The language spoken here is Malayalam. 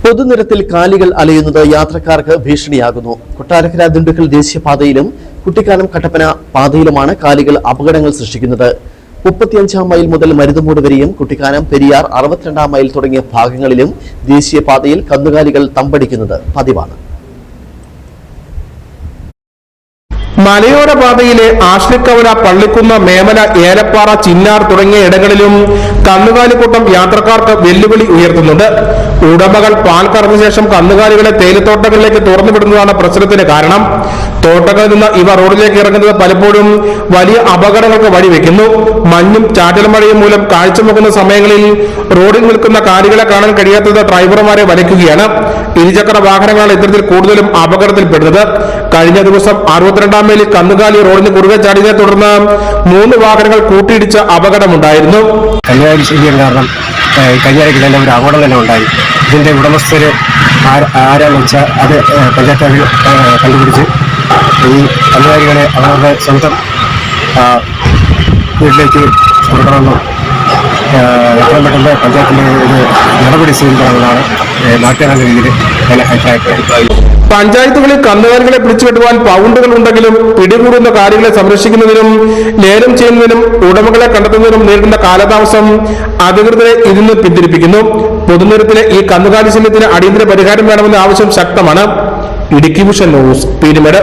പൊതുനിരത്തിൽ കാലികൾ അലയുന്നത് യാത്രക്കാർക്ക് ഭീഷണിയാകുന്നു. കൊട്ടാരക്കര ദിണ്ടുക്കൽ ദേശീയപാതയിലും കുട്ടിക്കാനം കട്ടപ്പന പാതയിലുമാണ് കാലികൾ അപകടങ്ങൾ സൃഷ്ടിക്കുന്നത്. 35 മൈൽ മുതൽ മരുതുമൂട് വരെയും കുട്ടിക്കാനം പെരിയാർ 62 മൈൽ തുടങ്ങിയ ഭാഗങ്ങളിലും ദേശീയപാതയിൽ കന്നുകാലികൾ തമ്പടിക്കുന്നത് പതിവാണ്. മലയോര പാതയിലെ ആശ്ലിക്കവല, പള്ളിക്കുന്ന, മേമല, ഏലപ്പാറ, ചിന്നാർ തുടങ്ങിയ ഇടങ്ങളിലും കന്നുകാലിക്കൂട്ടം യാത്രക്കാർക്ക് വെല്ലുവിളി ഉയർത്തുന്നുണ്ട്. ഉടമകൾ പാൽ കറന്ന ശേഷം കന്നുകാലികളെ തേയിലത്തോട്ടങ്ങളിലേക്ക് തുറന്നുവിടുന്നതാണ് പ്രശ്നത്തിന് കാരണം. തോട്ടങ്ങളിൽ നിന്ന് ഇവ റോഡിലേക്ക് ഇറങ്ങുന്നത് പലപ്പോഴും വലിയ അപകടങ്ങൾക്ക് വഴിവെക്കുന്നു. മഞ്ഞും ചാറ്റൽ മഴയും മൂലം കാഴ്ചവെക്കുന്ന സമയങ്ങളിൽ റോഡിൽ നിൽക്കുന്ന കാലികളെ കാണാൻ കഴിയാത്തത് ഡ്രൈവർമാരെ വലയ്ക്കുകയാണ്. ഇരുചക്ര വാഹനങ്ങളാണ് ഇത്തരത്തിൽ കൂടുതലും അപകടത്തിൽപ്പെടുന്നത്. കഴിഞ്ഞ ദിവസം 62 മൈലിൽ കന്നുകാലി റോഡിന് കുറുകെ ചാടിയതിനെ തുടർന്ന് 3 വാഹനങ്ങൾ കൂട്ടിയിടിച്ച അപകടമുണ്ടായിരുന്നു. കന്നുകാലി ശല്യം കാരണം കല്യാണിക്ക് തന്നെ ഒരു അപകടം തന്നെ ഉണ്ടായി. ഇതിന്റെ ഉടമസ്ഥര് ആരാന്ന് വെച്ചാൽ അത് പഞ്ചായത്ത് കണ്ടുപിടിച്ച് ഈ കന്നുകാലികളെ അവരുടെ സ്വന്തം വീട്ടിലേക്ക് കൊടുക്കണമെന്നും എത്രയും പെട്ടെന്ന് പഞ്ചായത്തിന്റെ ഒരു നടപടി സ്വീകരിക്കണമെന്നാണ് നാട്ടുകാരുടെ രീതിയിൽ അഭിപ്രായപ്പെട്ടത്. പഞ്ചായത്തുകളിൽ കന്നുകാലികളെ പിടിച്ചുകെട്ടുവാൻ പൗണ്ടുകൾ ഉണ്ടെങ്കിലും പിടികൂടുന്ന കാലികളെ സംരക്ഷിക്കുന്നതിനും ലേലം ചെയ്യുന്നതിനും ഉടമകളെ കണ്ടെത്തുന്നതിനും നേരിടുന്ന കാലതാമസം അധികൃതരെ ഇതിന് പിന്തിരിപ്പിക്കുന്നു. പൊതുനിരത്തിലെ ഈ കന്നുകാലി ശല്യത്തിന് അടിയന്തര പരിഹാരം വേണമെന്ന ആവശ്യം ശക്തമാണ്. Idukki vision news, Peermade.